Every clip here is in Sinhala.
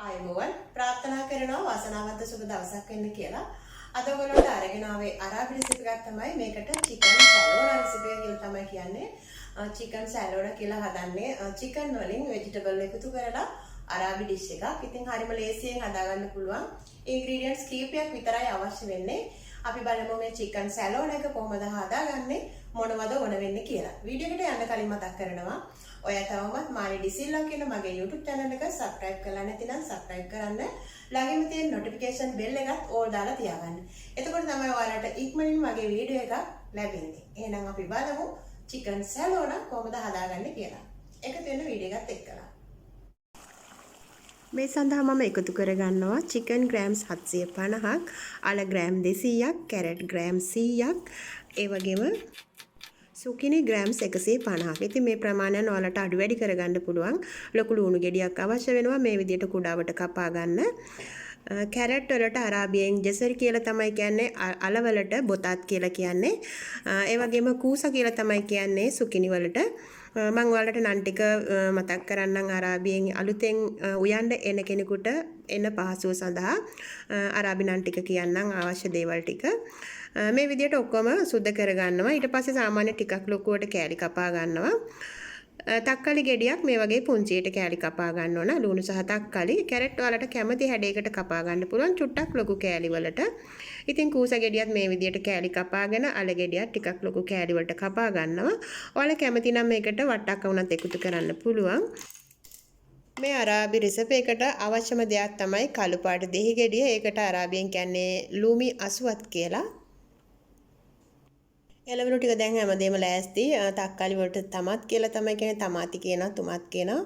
ආයුබෝවන් ප්‍රාර්ථනා කරනවා වාසනාවන්ත සුබ දවසක් වෙන්න කියලා. අද ඔයගොල්ලන්ට අරගෙන ආවේ අරාබි රෙසිපි එකක් තමයි. මේකට චිකන් සැලෝනා රෙසිපි එක කියලා තමයි කියන්නේ. චිකන් සැලෝනා කියලා හදන්නේ චිකන් වලින් වෙජිටබල් එකතු කරලා අරාබි ඩිෂ් එකක්. ඉතින් හරිම ලේසියෙන් හදාගන්න පුළුවන්. ඉන්ග්‍රීඩියන්ට්ස් කීපයක් විතරයි අවශ්‍ය වෙන්නේ. අපි බලමු මේ චිකන් සැලෝනා එක කොහොමද හදාගන්නේ, මොනවද ඕන වෙන්නේ කියලා. වීඩියෝ එකට යන්න කලින් මතක් කරනවා ඔයා තවමත් Maleedesilva කියන මගේ YouTube channel එක subscribe කරලා නැතිනම් subscribe කරන්න. ළඟින්ම තියෙන notification bell එකත් all දාලා තියාගන්න. එතකොට තමයි ඔයාලට ඉක්මනින් මගේ වීඩියෝ එක ලැබෙන්නේ. එහෙනම් අපි බලමු chicken salona කොහොමද හදාගන්නේ කියලා. එකතු වෙන වීඩියෝ එකත් එක්කලා. මේ සඳහා මම එකතු කරගන්නවා chicken grams 750ක්, අල grams 200ක්, carrot grams 100ක්, ඒ වගේම Zucchini grams 150ක්. ඉතින් මේ ප්‍රමාණයන් ඔයාලට අඩු වැඩි කරගන්න පුළුවන්. ලොකු ලුණු ගෙඩියක් අවශ්‍ය වෙනවා මේ විදිහට කුඩාවට කපා ගන්න. කැරට් වලට arabian ජෙසර් කියලා තමයි කියන්නේ, අලවලට බොතත් කියලා කියන්නේ. ඒ වගේම කූසා කියලා තමයි කියන්නේ zucchini වලට. මම ඔයාලට නම් ටික මතක් කරන්නම් arabian අලුතෙන් උයන්ඩ එන කෙනෙකුට එන පහසුව සඳහා arabi නම් ටික කියන්නම් අවශ්‍ය දේවල් ටික. මේ විදිහට ඔක්කොම සුද්ධ කරගන්නවා. ඊට පස්සේ සාමාන්‍ය ටිකක් ලොකුවට කෑලි කපා ගන්නවා. තක්කාලි ගෙඩියක් මේ වගේ පුංචියට කෑලි කපා ගන්න ඕන. ලුණු සහ තක්කාලි. කැරට් වලට කැමති හැඩයකට කපා ගන්න පුළුවන්, චුට්ටක් ලොකු කෑලි වලට. ඉතින් කූසා ගෙඩියත් මේ විදිහට කෑලි කපාගෙන අල ගෙඩියත් ටිකක් ලොකු කෑලි වලට කපා ගන්නවා. ඔයාලා කැමති නම් මේකට වට්ටක්ක වුණත් එකතු කරන්න පුළුවන්. මේ අරාබි රෙසිපි එකට අවශ්‍යම දෙයක් තමයි කළු පාට දෙහි ගෙඩිය. ඒකට අරාබියෙන් කියන්නේ ලූමි අසුවත් කියලා. එලවලු ටික දැන් හැමදේම ලෑස්ති. තක්කාලි වලට තමත් කියලා තමයි කියන්නේ, තමාති කියනවා, තුමත් කියනවා.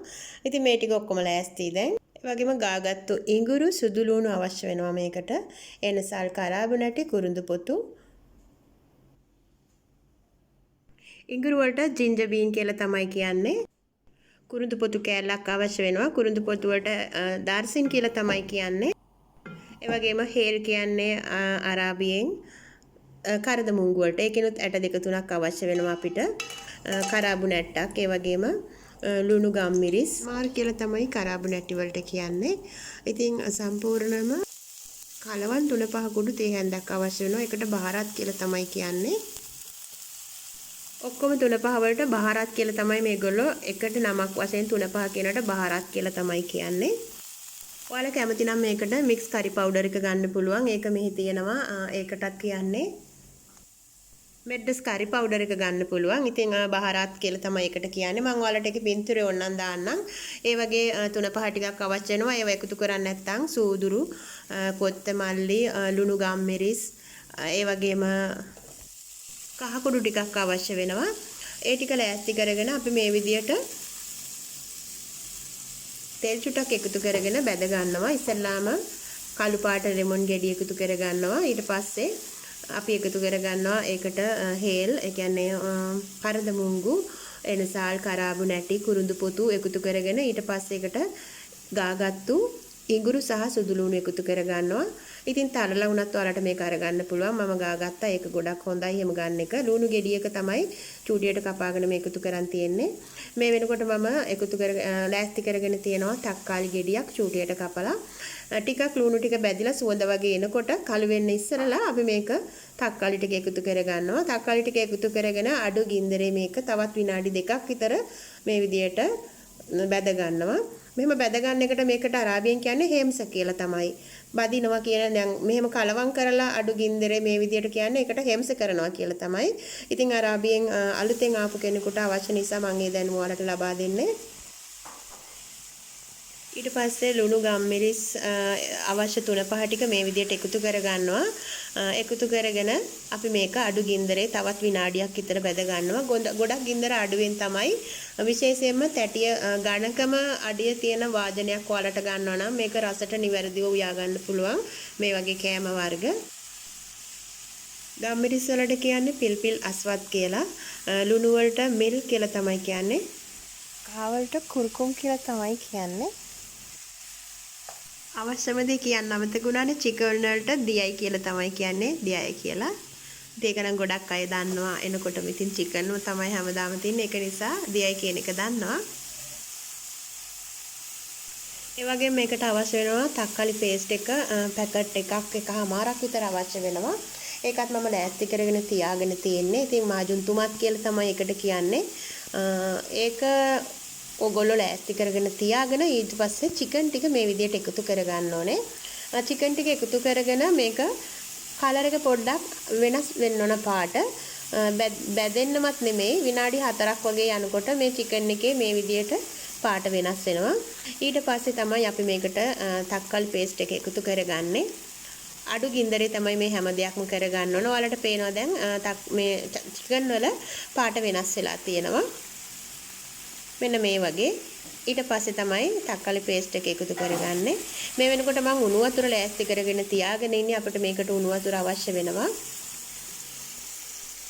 ඉතින් මේ ටික ඔක්කොම ලෑස්ති දැන්. ඒ වගේම ගාගත්තු ඉඟුරු, සුදු ලුණු අවශ්‍ය වෙනවා මේකට. එනසල් කරාබු නැටි, කුරුඳු පොතු. ඉඟුරු වලට ජින්ජර් බීන් කියලා තමයි කියන්නේ. කුරුඳු පොතු කෑල්ලක් අවශ්‍ය වෙනවා. කුරුඳු පොතු වලට දාර්සින් කියලා තමයි කියන්නේ. ඒ වගේම හේල් කියන්නේ අරාබියෙන් කරදම වලට. ඒකිනුත් ඇට දෙක තුනක් අවශ්‍ය වෙනවා අපිට. කරාබු නැට්ටක්, ඒ වගේම ලුණු ගම්මිරිස්, මාර් කියලා තමයි කරාබු නැටි වලට කියන්නේ. ඉතින් සම්පූර්ණම කලවම් 3-5 කුඩු තේ හැන්දක් අවශ්‍ය වෙනවා. ඒකට බහරත් කියලා තමයි කියන්නේ. ඔක්කොම 3-5 වලට බහරත් කියලා තමයි මේගොල්ලෝ එකට නමක් වශයෙන් 3-5 කියනට බහරත් කියලා තමයි කියන්නේ. ඔයාලා කැමති නම් මේකට මික්ස් කරි පවුඩර් එක ගන්න පුළුවන්. ඒක මෙහි තියෙනවා. ඒකටත් කියන්නේ මෙඩ්ඩස් කරි පවුඩර් එක ගන්න පුළුවන්. ඉතින් බහරත් කියලා තමයි ඒකට කියන්නේ. මම ඔයාලට ඒකේ පින්තූරය ඕනනම් දාන්නම්. ඒ වගේ 3-5 ටිකක් අවශ්‍ය වෙනවා. ඒව එකතු කරන්නේ නැත්නම් සූදුරු, කොත්තමල්ලි, ලුණු ගම්මිරිස්, ඒ වගේම කහ කුඩු ටිකක් අවශ්‍ය වෙනවා. ඒ ටික ලෑස්ති කරගෙන අපි මේ විදියට තෙල් චුට්ටක් එකතු කරගෙන බැද ගන්නවා. ඉස්සෙල්ලාම කළු පාට ලෙමන් ගෙඩි එකතු කර ගන්නවා. ඊට පස්සේ අපි එකතු කර ගන්නවා ඒකට හේල්, ඒ කියන්නේ කරදම එනසාල් කරාබු නැටි, කුරුඳු පොතු එකතු කරගෙන ඊට පස්සේ ඒකට ගාගත්තු ඉඟුරු සහ සුදු ලුණු එකතු කර ගන්නවා. ඉතින් තරලා වුණත් ඔයාලට මේක අරගන්න පුළුවන්. මම ගාගත්තා. ඒක ගොඩක් හොඳයි එහෙම ගන්න එක. ලුණු ගෙඩියක තමයි චූටියට කපාගෙන මේ එකතු කරන් තියෙන්නේ. මේ වෙනකොට මම එකතු කර ලෑස්ති කරගෙන තියෙනවා තක්කාලි ගෙඩියක් චූටියට කපලා. ටිකක් ලුණු ටික බැදිලා සුවඳ වගේ එනකොට කළු වෙන්න ඉස්සරලා අපි මේක තක්කාලි ටික එකතු කර ගන්නවා. තක්කාලි ටික එකතු කරගෙන අඩු ගින්දරේ මේක තවත් විනාඩි 2ක් විතර මේ විදියට බැද ගන්නවා. මෙහෙම බැද ගන්න එකට මේකට අරාබියෙන් කියන්නේ හේම්ස කියලා තමයි. බදිනවා කියන දැන් මෙහෙම කලවම් කරලා අඩු ගින්දරේ මේ විදියට කියන්නේ ඒකට හේම්ස කරනවා කියලා තමයි. ඉතින් අරාබියෙන් අලුතෙන් ආපු කෙනෙකුට අවශ්‍ය නිසා මම ඒ දැනුම ඔයාලට ලබා දෙන්නේ. ඊට පස්සේ ලුණු ගම්මිරිස් අවශ්‍ය 3-5 ටික මේ විදියට එකතු කර ගන්නවා. එකතු කරගෙන අපි මේක අඩු ගින්දරේ තවත් විනාඩියක් විතර බැද ගන්නවා. ගොඩක් ගින්දර අඩුවෙන් තමයි. විශේෂයෙන්ම තැටිය ඝනකම අඩිය තියෙන වාදනයක් ඔයාලට ගන්නවා නම් මේක රසට නිවැරදිව උයා ගන්න පුළුවන්. මේ වගේ කෑම වර්ග. ගම්මිරිස් වලට කියන්නේ පිල්පිල් අස්වත් කියලා. ලුණු වලට මිල් කියලා තමයි කියන්නේ. කහ වලට කුරුකුම් කියලා තමයි කියන්නේ. අවශ්‍යම දේ කියන්න අමතකුණානේ. චිකන් වලට දියයි කියලා තමයි කියන්නේ. දියයි කියලා. ඒක නම් ගොඩක් අය දන්නවා. එනකොටම ඉතින් චිකන් තමයි හැමදාම තින්නේ. ඒක නිසා දියයි කියන එක දන්නවා. ඒ වගේම මේකට අවශ්‍ය වෙනවා තක්කාලි පේස්ට් එක පැකට් එකමාරක් විතර අවශ්‍ය වෙනවා. ඒකත් මම ලෑස්ති කරගෙන තියාගෙන තියෙන්නේ. ඉතින් මාජුන් තුමත් කියලා තමයි ඒකට කියන්නේ. ඒක ඔයගොල්ලෝ ලෑස්ති කරගෙන තියාගෙන ඊට පස්සේ චිකන් ටික මේ විදිහට එකතු කරගන්න ඕනේ. චිකන් ටික එකතු කරගෙන මේක කලර් එක පොඩ්ඩක් වෙනස් වෙන්න ඕන පාට. බැදෙන්නමත් නෙමෙයි විනාඩි 4ක් වගේ යනකොට මේ චිකන් එකේ මේ විදිහට පාට වෙනස් වෙනවා. ඊට පස්සේ තමයි අපි මේකට තක්කල් පේස්ට් එක එකතු කරගන්නේ. අඩු ගින්දරේ තමයි මේ හැම දෙයක්ම කරගන්න ඕන. ඔයාලට පේනවා දැන් මේ චිකන් වල පාට වෙනස් වෙලා තියෙනවා. මෙන්න මේ වගේ. ඊට පස්සේ තමයි තක්කාලි පේස්ට් එක එකතු කරගන්නේ. මේ වෙනකොට මම උණු වතුර ලෑස්ති කරගෙන තියාගෙන ඉන්නේ. අපිට මේකට උණු වතුර අවශ්‍ය වෙනවා.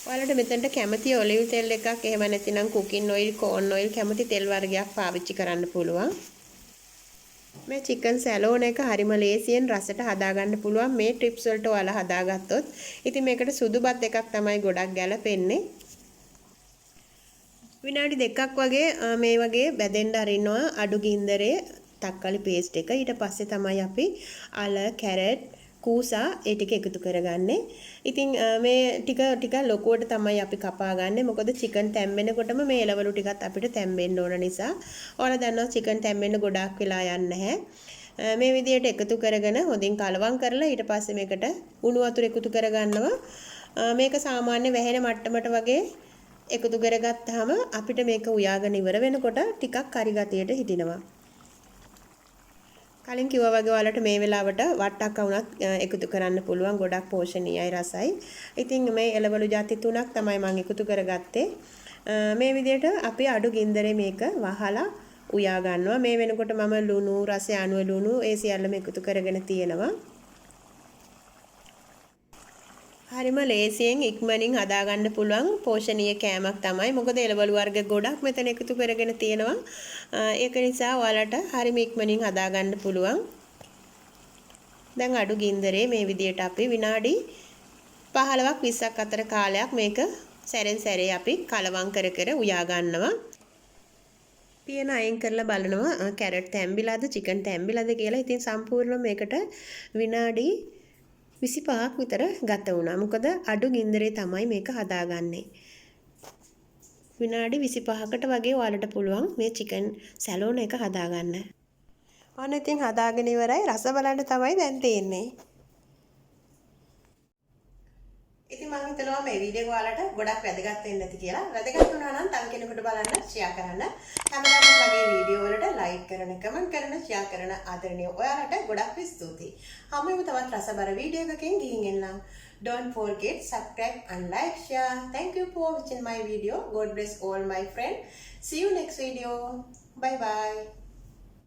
ඔයාලට මෙතනට කැමති ඔලිව් තෙල් එකක් එහෙම නැතිනම් කුකින් ඔයිල්, කෝන් ඔයිල් කැමති තෙල් වර්ගයක් පාවිච්චි කරන්න පුළුවන්. මේ චිකන් සැලෝන එක හරිම ලේසියෙන් රසට හදාගන්න පුළුවන් මේ ටිප්ස් වලට ඔයාලා හදාගත්තොත්. ඉතින් මේකට සුදු බත් එකක් තමයි ගොඩක් ගැලපෙන්නේ. විනාඩි 2ක් වගේ මේ වගේ බැදෙන්න අරිනවා අඩු ගින්දරේ තක්කාලි පේස්ට් එක. ඊට පස්සේ තමයි අපි අල, කැරට්, කූසා ඒ ටික එකතු කරගන්නේ. ඉතින් මේ ටික ලොකුවට තමයි අපි කපා ගන්නෙ. මොකද චිකන් තැම්බෙනකොටම මේ එලවලු ටිකත් අපිට තැම්බෙන්න ඕන නිසා. ඔයාලා දන්නවා චිකන් තැම්බෙන්න ගොඩාක් වෙලා යන්නේ නැහැ. මේ විදිහට එකතු කරගෙන හොඳින් කලවම් කරලා ඊට පස්සේ මේකට උණු වතුර එකතු කරගන්නවා. මේක සාමාන්‍ය වැහෙන මට්ටමට වගේ එකතු කරගත්තාම අපිට මේක උයාගෙන ඉවර වෙනකොට ටිකක් කරි ගතියට හිටිනවා. කලින් කිව්වා වගේ ඔයාලට මේ වෙලාවට වට්ටක්ක වුණත් එකතු කරන්න පුළුවන්. ගොඩක් පෝෂණීයයි රසයි. ඉතින් මේ එළවලු ಜಾති 3ක් තමයි මම එකතු කරගත්තේ. මේ විදිහට අපි අඩු ගින්දරේ මේක වහලා උයා ගන්නවා. මේ වෙනකොට මම ලුණු, රසය අනුව ලුණු ඒ සියල්ලම එකතු කරගෙන තියෙනවා. හරිම ලේසියෙන් ඉක්මනින් හදාගන්න පුළුවන් පෝෂණීය කෑමක් තමයි. මොකද එළවලු වර්ග ගොඩක් මෙතන එකතු කරගෙන තියෙනවා. ඒක නිසා ඔයාලට හරිම ඉක්මනින් හදාගන්න පුළුවන්. දැන් අඩු ගින්දරේ මේ විදියට අපි විනාඩි 15ක් 20ක් අතර කාලයක් මේක සැරෙන් සැරේ අපි කලවම් කර කර උයා ගන්නවා. පියන අයින් කරලා බලනවා කැරට් තැම්බිලාද, චිකන් තැම්බිලාද කියලා. ඉතින් සම්පූර්ණයෙන් මේකට විනාඩි 25ක් විතර ගත වුණා. මොකද අඩු ගින්දරේ තමයි මේක හදාගන්නේ. විනාඩි 25කට වගේ ඔයාලට පුළුවන් මේ චිකන් සැලෝන එක හදාගන්න. ඔන්න ඉතින් හදාගෙන ඉවරයි. රස බලන්න තමයි දැන් තියෙන්නේ. ඉතින් මම හිතනවා මේ වීඩියෝ ඔයාලට ගොඩක් වැදගත් වෙන්න ඇති කියලා. වැදගත් වුණා නම් තව කෙනෙකුට බලන්න ෂෙයා කරන්න. හැමදාම මගේ වීඩියෝ වලට ලයික් කරන, කමෙන්ට් කරන, ෂෙයා කරන ආදරණීය ඔයාලට ගොඩක් ස්තුතියි. හැමෝම තවත් රසබර වීඩියෝ එකකින් ගිහින් එන්නම්. Don't forget subscribe and like, share. Thank you for watching my video. God bless all my friends. See you next video. Bye bye.